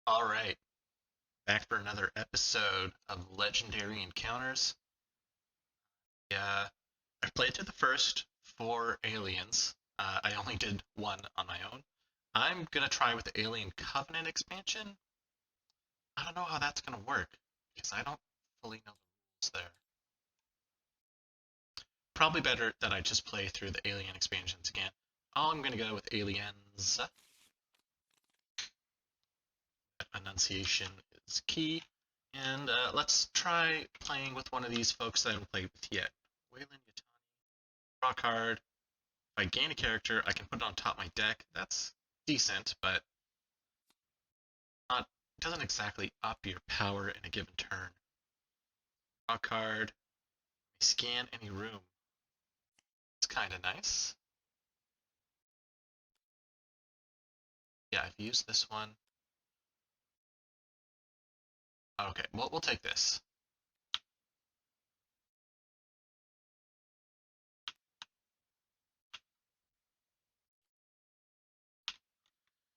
All right, back for another episode of Legendary Encounters. Yeah, I've played through the first four aliens. I only did one on my own. I'm gonna try with the Alien Covenant expansion. I don't know how that's gonna work because I don't fully know the rules there. Probably better that I just play through the Alien expansions again. I'm gonna go with Aliens. Enunciation is key. And let's try playing with one of these folks that I haven't played with yet. Wayland Yutani. Draw a card. If I gain a character, I can put it on top of my deck. That's decent, but not doesn't exactly up your power in a given turn. Draw a card. Scan any room. It's kind of nice. Yeah, I've used this one. Okay, well, we'll take this.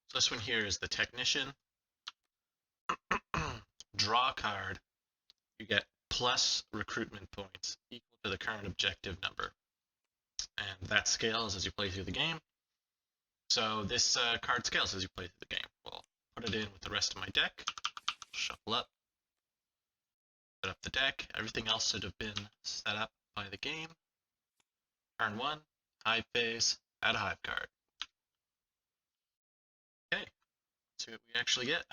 So this one here is the Technician. Draw a card. You get plus recruitment points equal to the current objective number. And that scales as you play through the game. So this card scales as you play through the game. We'll put it in with the rest of my deck, shuffle up, set up the deck. Everything else should have been set up by the game. Turn one, hive phase, add a hive card. Okay, let's see what we actually get.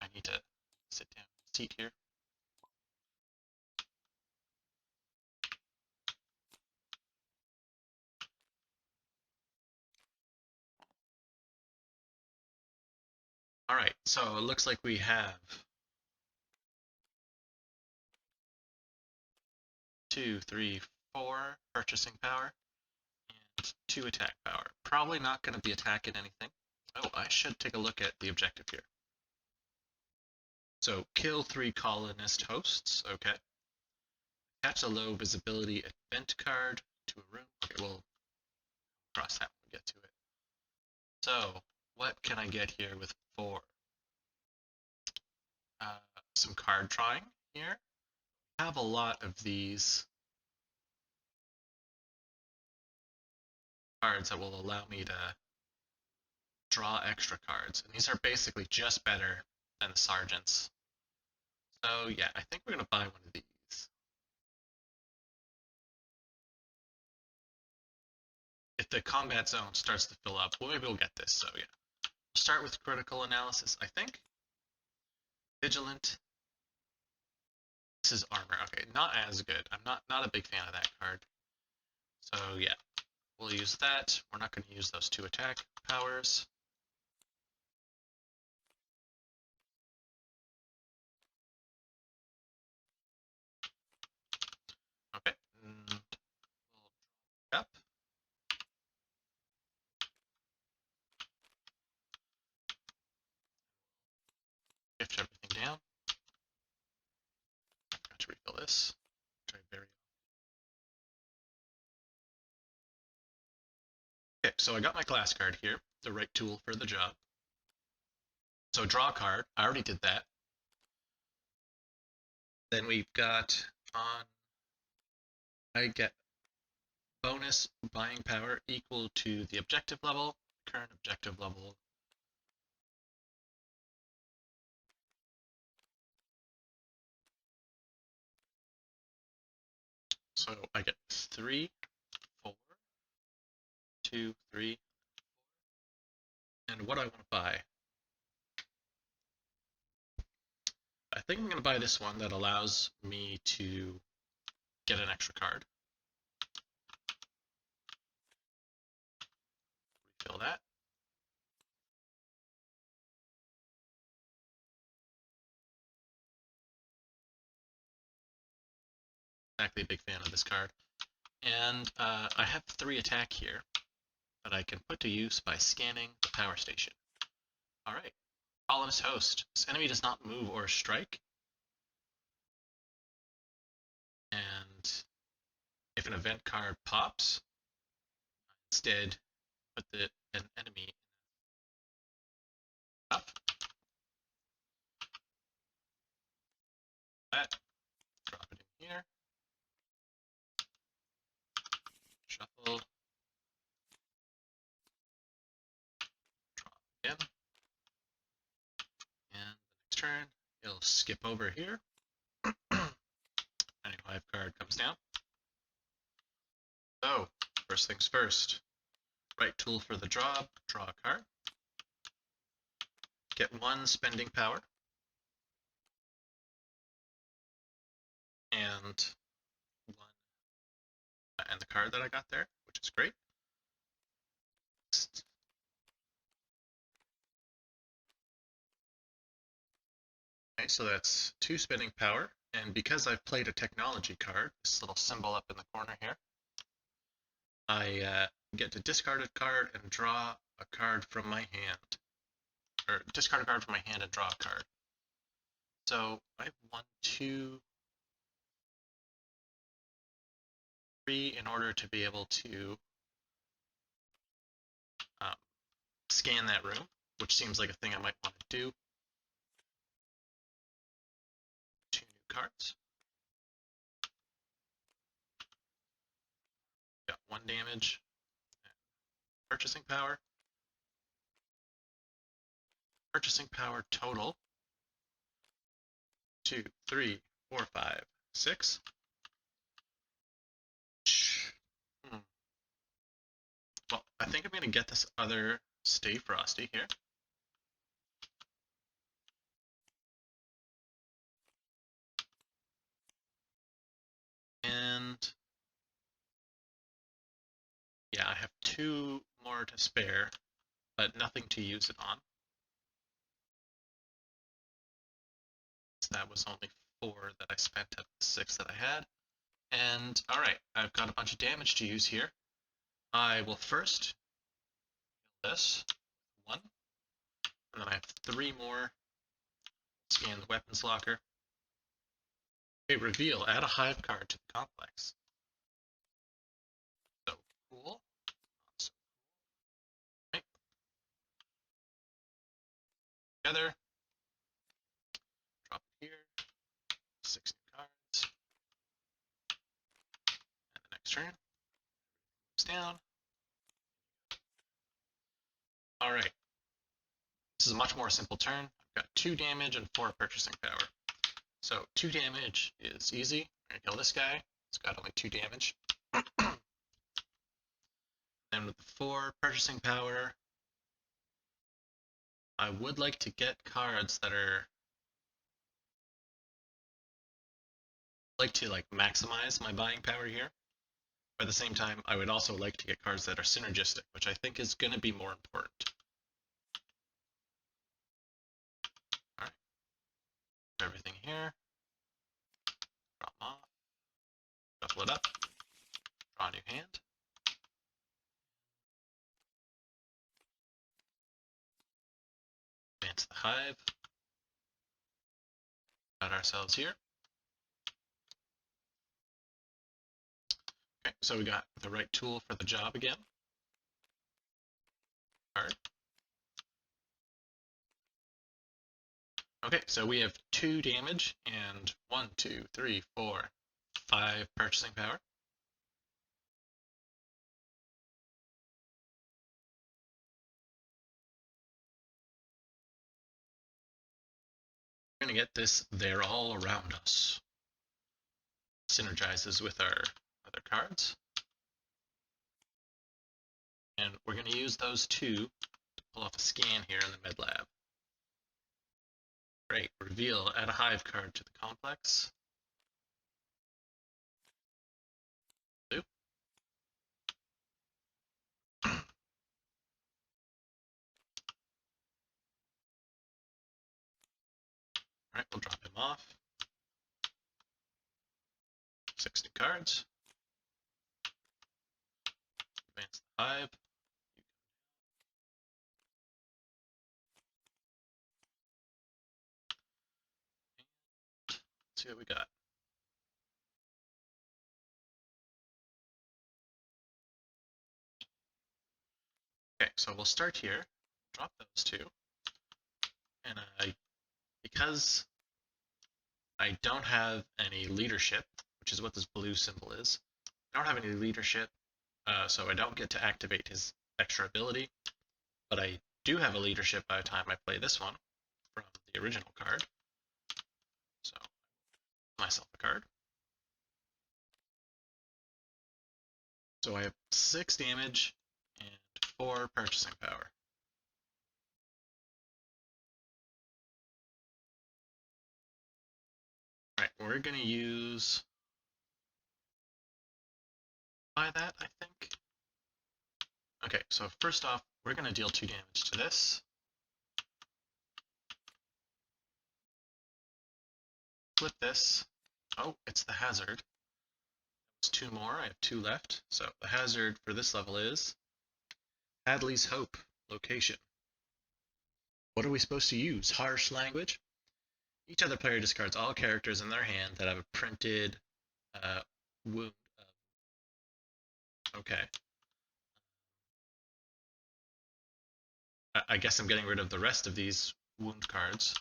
I need to sit down in the seat here. All right, so it looks like we have 2, 3, 4 purchasing power and 2 attack power. Probably not going to be attacking anything. Oh, I should take a look at the objective here. So kill 3 colonist hosts. Okay. Attach a low visibility event card to a room. Okay, we'll cross that when we get to it. So what can I get here with 4? Uh, some card drawing here. I have a lot of these cards that will allow me to draw extra cards. And these are basically just better than the sergeants. So yeah, I think we're gonna buy one of these. If the combat zone starts to fill up, well, maybe we'll get this. So yeah, we'll start with critical analysis. I think vigilant. This is armor. Okay, not as good. I'm not a big fan of that card. So yeah, we'll use that. We're not going to use those 2 attack powers. Okay, and we'll drop up. Shift everything down. I'm going to refill this. Okay, so I got my class card here, the right tool for the job. So draw a card. I already did that. Then we've got on. I get bonus buying power equal to the objective level, current objective level. So I get 3, 4, 2, 3, and what I want to buy. I think I'm going to buy this one that allows me to get an extra card. Refill that. Exactly a big fan of this card. And I have 3 attack here that I can put to use by scanning the power station. All right. Colonist host. This enemy does not move or strike. And if an event card pops, instead put an enemy. turn, he'll skip over here. Any 5 card comes down. So, first things first. Right tool for the job, draw a card. Get 1 spending power. And 1 and the card that I got there, which is great. Okay, so that's 2 spending power, and because I've played a technology card, this little symbol up in the corner here, I get to discard a card and draw a card from my hand, or discard a card from my hand and draw a card. So I have 1, 2, 3 in order to be able to scan that room, which seems like a thing I might want to do. 2 new cards. Got 1 damage. Purchasing power. Purchasing power total 2, 3, 4, 5, 6. Well, I think I'm going to get this other Stay Frosty here. And yeah, I have 2 more to spare, but nothing to use it on. So that was only 4 that I spent out of the 6 that I had. And alright, I've got a bunch of damage to use here. I will first kill this, 1, and then I have 3 more. Scan the weapons locker. Okay, reveal, add a hive card to the complex. So cool. So cool. Right. Together. Drop it here. 6 new cards. And the next turn. Moves down. Alright. This is a much more simple turn. I've got 2 damage and 4 purchasing power. So 2 damage is easy. I'm gonna kill this guy. It's got only 2 damage. Then with the 4 purchasing power, I would like to get cards that are like maximize my buying power here. But at the same time, I would also like to get cards that are synergistic, which I think is going to be more important. All right, everything here. Drop them off. Shuffle it up. Draw a new hand. Advance the hive. Got ourselves here. Okay, so we got the right tool for the job again. Card. Okay, so we have 2 damage and 1, 2, 3, 4, 5 purchasing power. We're going to get this They're All Around Us. Synergizes with our other cards. And we're going to use those 2 to pull off a scan here in the med lab. Great. Reveal, add a hive card to the complex. Blue. Alright, we'll drop him off. 6 new cards. Advance the hive. Let's see what we got. Okay, so we'll start here. Drop those 2. And because I don't have any leadership, which is what this blue symbol is, I don't have any leadership, so I don't get to activate his extra ability, but I do have a leadership by the time I play this one from the original card. So, myself a card. So I have 6 damage and 4 purchasing power. Alright, we're going to use that, I think. Okay, so first off, we're going to deal 2 damage to this. Flip this. Oh, it's the hazard. It's 2 more. I have 2 left. So the hazard for this level is Hadley's Hope location. What are we supposed to use? Harsh language? Each other player discards all characters in their hand that have a printed wound. Okay. I guess I'm getting rid of the rest of these wound cards,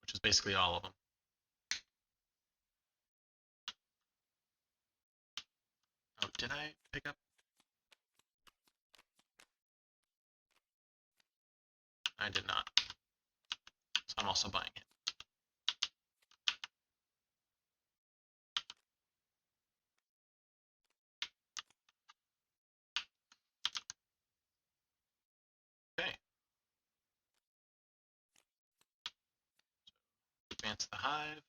which is basically all of them. Oh, did I pick up? I did not. So I'm also buying it. Okay. So advance the hive.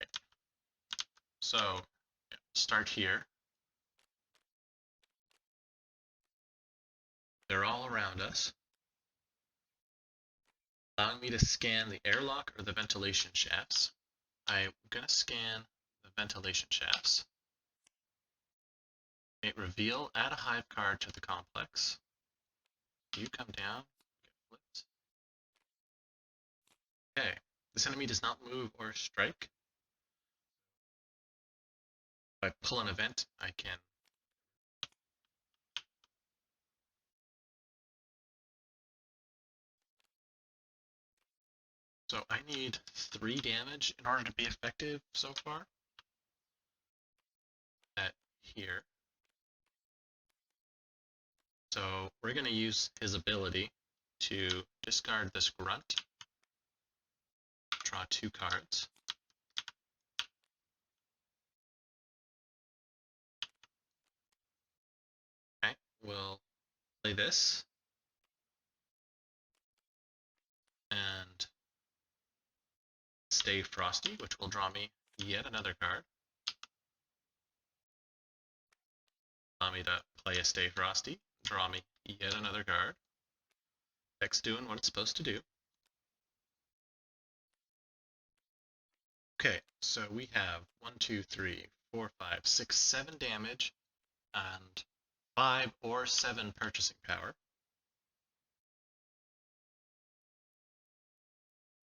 Okay. So start here. They're all around us, allowing me to scan the airlock or the ventilation shafts. I'm going to scan the ventilation shafts. Okay, reveal, add a hive card to the complex. You come down, get flipped. Okay, this enemy does not move or strike. If I pull an event, I can So I need 3 damage in order to be effective so far. At here. So we're going to use his ability to discard this grunt. Draw 2 cards. Okay, we'll play this. And Stay Frosty, which will draw me yet another card. Allow me to play a Stay Frosty, draw me yet another card. Deck's doing what it's supposed to do. Okay, so we have 1, 2, 3, 4, 5, 6, 7 damage and 5 or 7 purchasing power.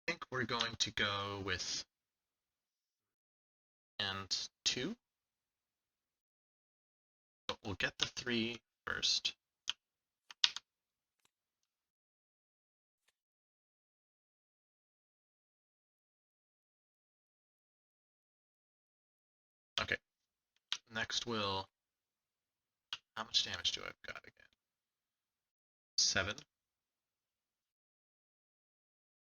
I think we're going to go with and 2. But we'll get the 3 first. Okay. Next we'll... How much damage do I've got again? 7.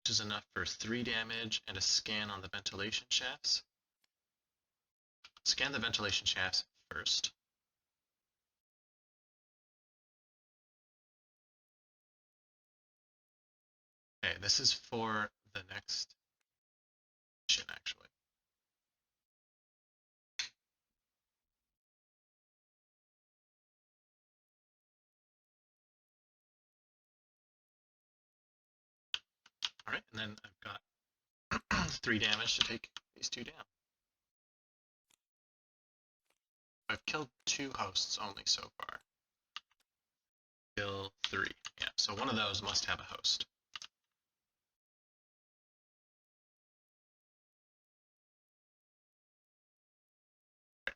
Which is enough for 3 damage and a scan on the ventilation shafts. Scan the ventilation shafts first. Okay, this is for the next mission, actually. Alright, and then I've got 3 damage to take these 2 down. I've killed 2 hosts only so far. Kill 3. Yeah, so one of those must have a host.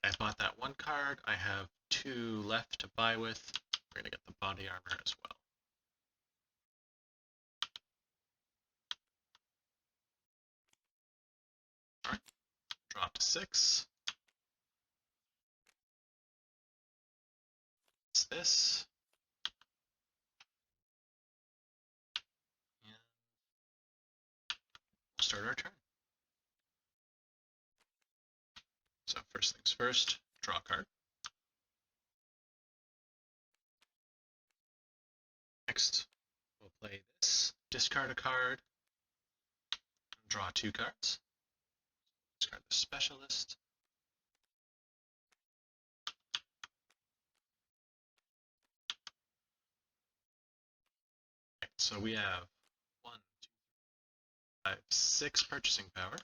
I bought that 1 card. I have 2 left to buy with. We're going to get the body armor as well. to 6. It's this. And we'll start our turn. So first things first, draw a card. Next, we'll play this. Discard a card. Draw 2 cards. Discard the specialist. Okay, so we have 1, 2, 5, 6 purchasing power.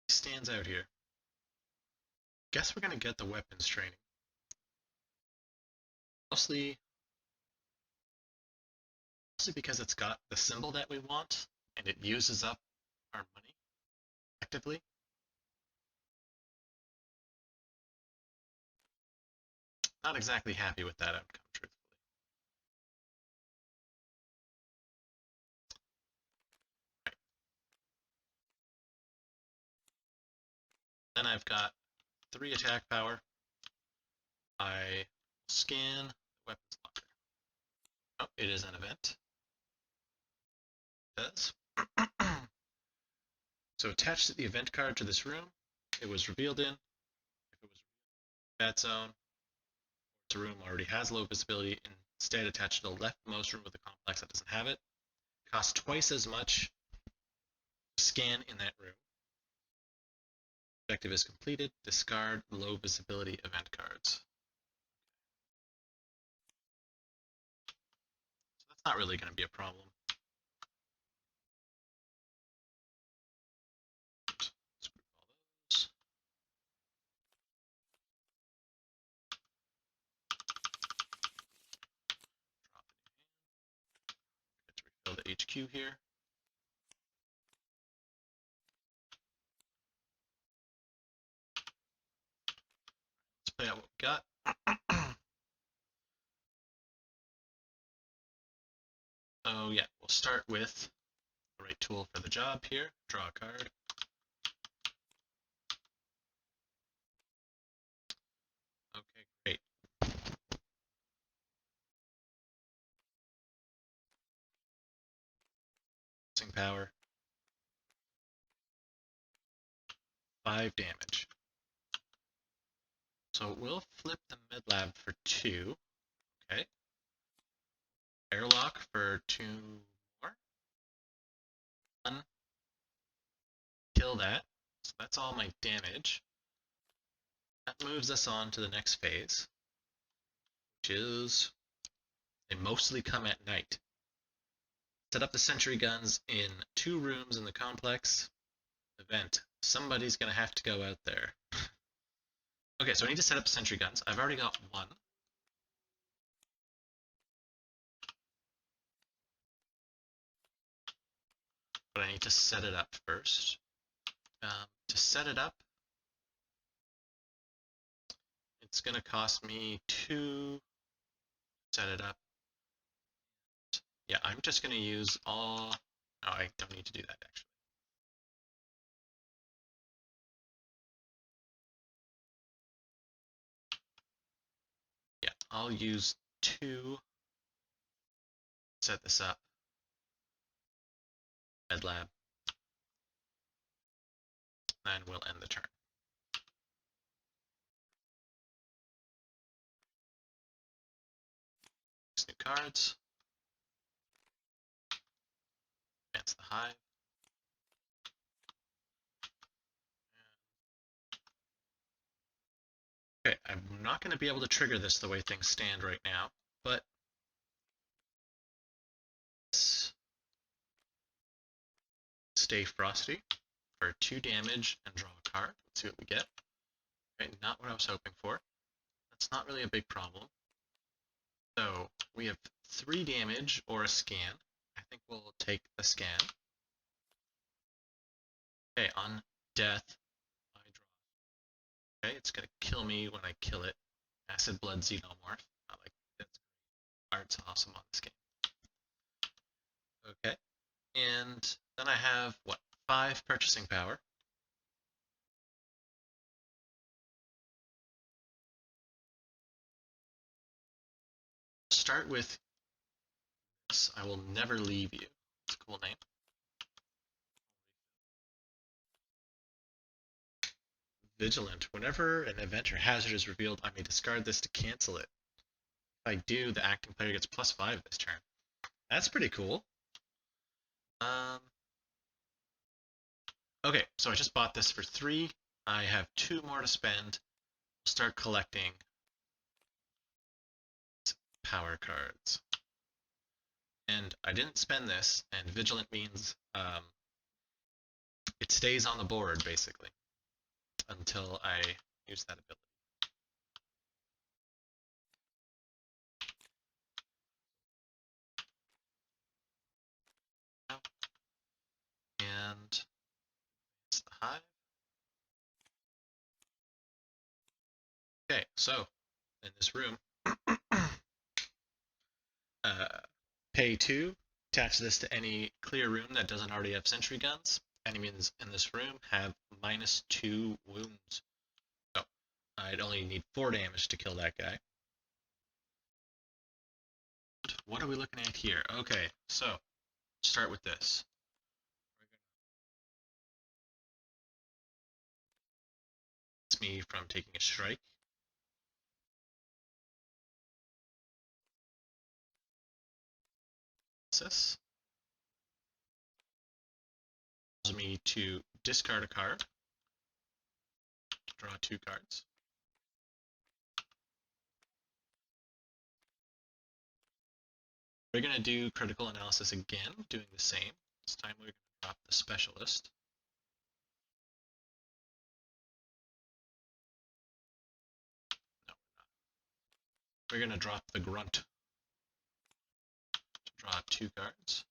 Stands out here. Guess we're gonna get the weapons training. Mostly because it's got the symbol that we want and it uses up our money effectively. Not exactly happy with that outcome, truthfully. Right. Then I've got 3 attack power. I scan the weapons locker. Oh, it is an event. It does. So attach the event card to this room it was revealed in. If it was a bad zone, the room already has low visibility, instead attach to the leftmost room with a complex that doesn't have it. Costs twice as much to scan in that room. Objective is completed. Discard low visibility event cards. So that's not really going to be a problem. Let's group all those. Drop it in. Get to refill the HQ here. Let's play out what we got. Oh yeah, we'll start with the right tool for the job here. Draw a card. Okay, great. Power. 5 damage. So we'll flip the mid-lab for 2. Okay. Airlock for 2 more. 1. Kill that. So that's all my damage. That moves us on to the next phase, which is they mostly come at night. Set up the sentry guns in 2 rooms in the complex. Event. Somebody's gonna have to go out there. Okay, so I need to set up sentry guns. I've already got 1. But I need to set it up first. To set it up, it's going to cost me 2 to set it up. Yeah, I'm just going to use all... No, I don't need to do that, actually. Yeah, I'll use 2 to set this up. Med lab. Then we'll end the turn. New cards. Advance the hive. Okay, I'm not going to be able to trigger this the way things stand right now, but stay frosty for 2 damage and draw a card. Let's see what we get. Okay, not what I was hoping for. That's not really a big problem. So we have 3 damage or a scan. I think we'll take the scan. Okay, on death, I draw Okay, it's gonna kill me when I kill it. Acid Blood Xenomorph. I like that's art's awesome on this game. Okay, and then I have what 5 purchasing power. Start with this. I will never leave you. It's a cool name. Vigilant. Whenever an event or hazard is revealed, I may discard this to cancel it. If I do, the acting player gets +5 this turn. That's pretty cool. Okay, so I just bought this for 3. I have 2 more to spend. I'll start collecting power cards. And I didn't spend this, and Vigilant means it stays on the board, basically, until I use that ability. And it's the hive. Okay, so in this room, pay 2, attach this to any clear room that doesn't already have sentry guns. Enemies in this room have -2 wounds. So I'd only need 4 damage to kill that guy. What are we looking at here? Okay, so start with this. It's me from taking a strike. This allows me to discard a card, draw 2 cards. We're going to do critical analysis again, doing the same. This time we're going to drop the specialist. No, we're not. We're going to drop the grunt to draw 2 cards.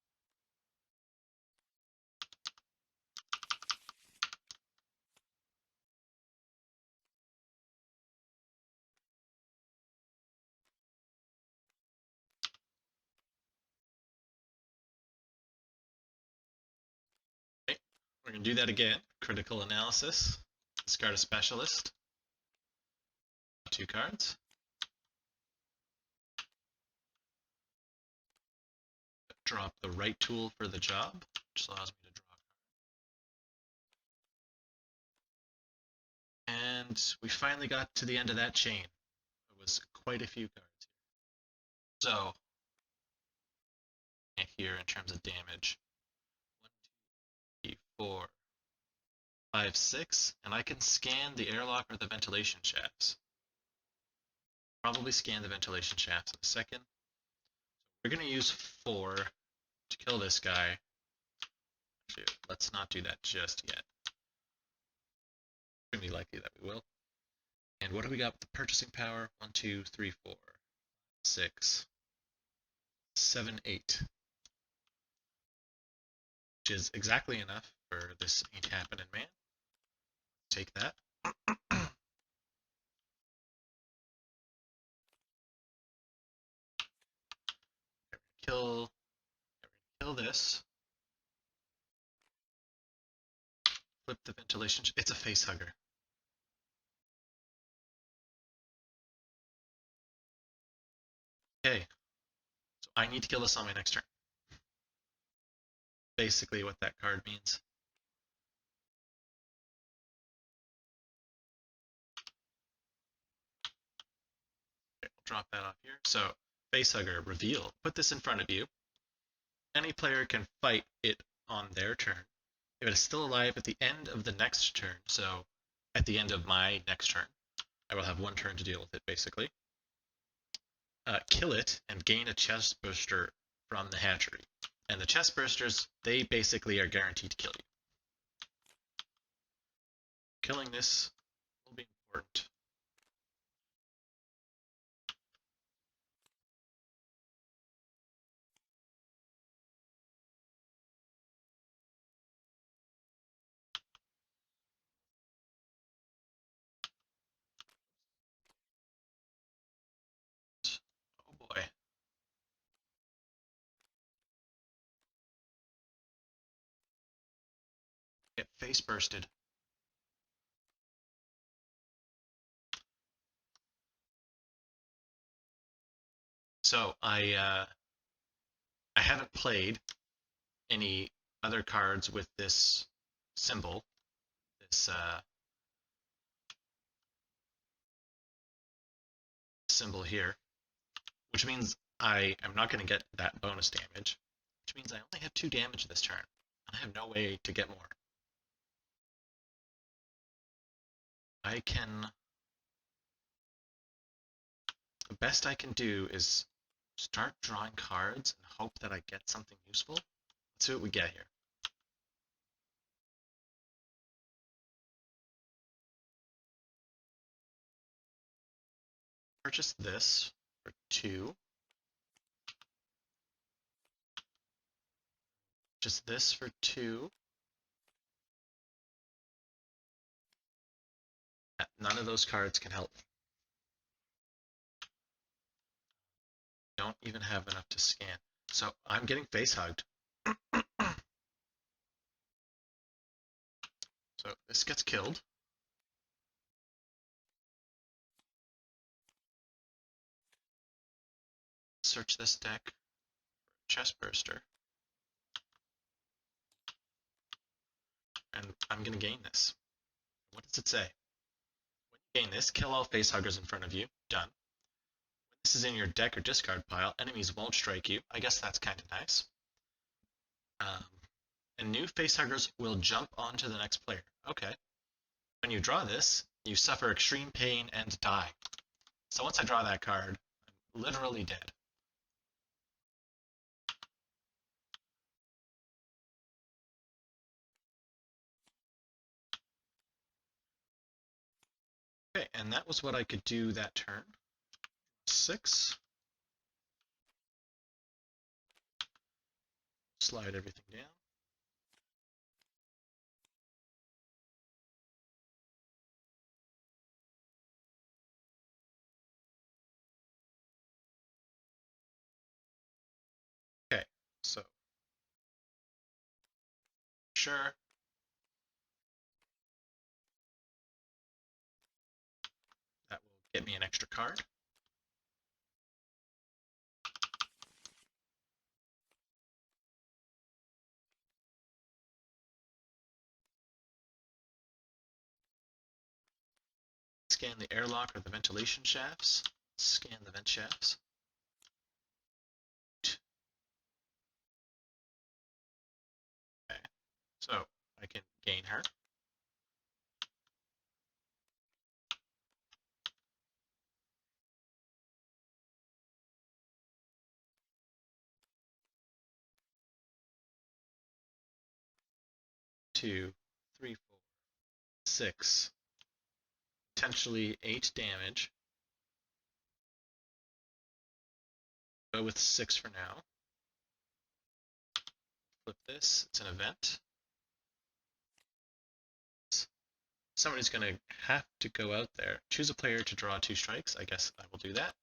Okay, we're going to do that again. Critical analysis. Discard a specialist. 2 cards. Drop the right tool for the job, which allows me to draw. And we finally got to the end of that chain. It was quite a few cards here. So, here in terms of damage, 1, 2, 3, 4, 5, 6, and I can scan the airlock or the ventilation shafts. Probably scan the ventilation shafts in a second. We're going to use 4 to kill this guy. Actually, let's not do that just yet. It's going to be likely that we will. And what do we got with the purchasing power? 1, 2, 3, 4, 6, 7, 8. Which is exactly enough for this ain't happening, man. Take that. Kill this. Flip the ventilation. It's a face hugger. Okay. So I need to kill this on my next turn. Basically what that card means. Okay, we'll drop that off here. So Facehugger, reveal. Put this in front of you. Any player can fight it on their turn. If it is still alive at the end of the next turn, so at the end of my next turn, I will have 1 turn to deal with it, basically. Kill it and gain a chest burster from the hatchery. And the chest bursters, they basically are guaranteed to kill you. Killing this will be important. Get face bursted. So I haven't played any other cards with this symbol, this symbol here, which means I am not going to get that bonus damage, which means I only have 2 damage this turn. I have no way to get more. I can... The best I can do is start drawing cards and hope that I get something useful. Let's see what we get here. Purchase this for 2. Purchase this for 2. None of those cards can help. Don't even have enough to scan. So I'm getting face hugged. So this gets killed. Search this deck for Chest Burster. And I'm going to gain this. What does it say? When you gain this, kill all face huggers in front of you. Done. When this is in your deck or discard pile, enemies won't strike you. I guess that's kind of nice. And new face huggers will jump onto the next player. Okay. When you draw this, you suffer extreme pain and die. So once I draw that card, I'm literally dead. Okay, and that was what I could do that turn. 6. Slide everything down. Okay, so sure. That will get me an extra card. Scan the airlock or the ventilation shafts. Scan the vent shafts. Okay, so I can gain her. Two, 3, 4, 6, potentially 8 damage. Go with 6 for now. Flip this, it's an event. Somebody's going to have to go out there. Choose a player to draw 2 strikes. I guess I will do that.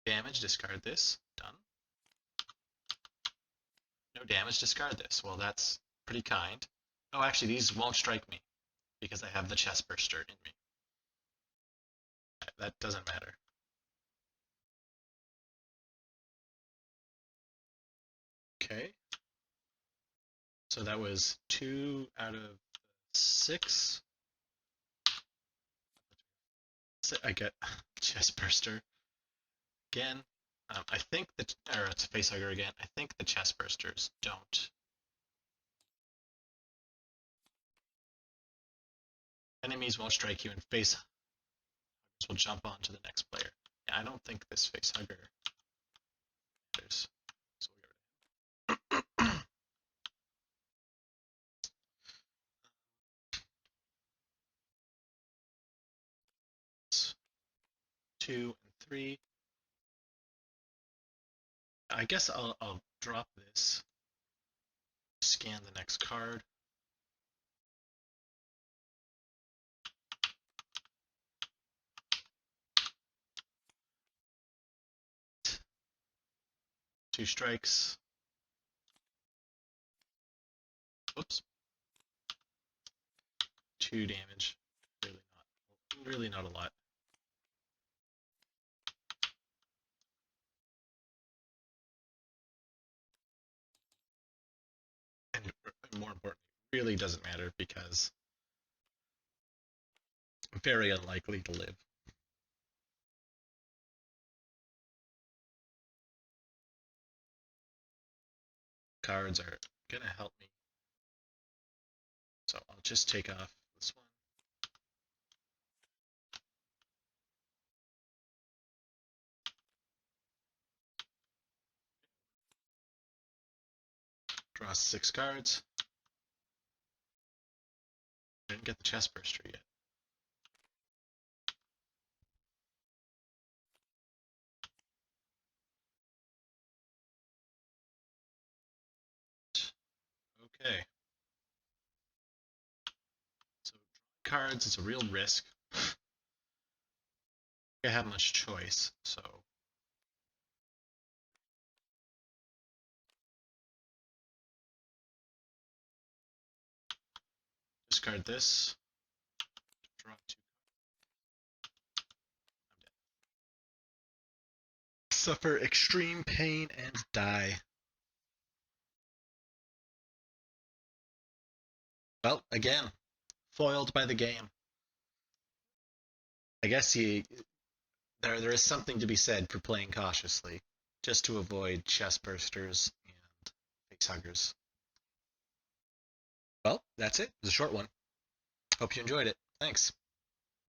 Damage, discard this. Done. No damage, discard this. Well, that's pretty kind. Oh, actually, these won't strike me because I have the Chest Burster in me. That doesn't matter. Okay. So that was 2 out of 6. So I get Chest Burster again. I think that, or it's a Facehugger again. I think the Chest Bursters don't. Enemies won't strike you, and Facehuggers will jump on to the next player. Yeah, I don't think this Facehugger matters. So we'll get rid of him. 2 and 3. I guess I'll drop this. Scan the next card. Two strikes. Whoops. 2 damage. Really not a lot. And more importantly, really doesn't matter because I'm very unlikely to live. Cards are gonna help me. So I'll just take off this one. Draw 6 cards. Didn't get the chest burster yet. Okay. So drawing cards is a real risk. I have much choice, so discard this. Draw 2. I'm dead. Suffer extreme pain and die. Well, again, foiled by the game. I guess there is something to be said for playing cautiously, just to avoid chest bursters and face huggers. Well, that's it. It was a short one. Hope you enjoyed it. Thanks.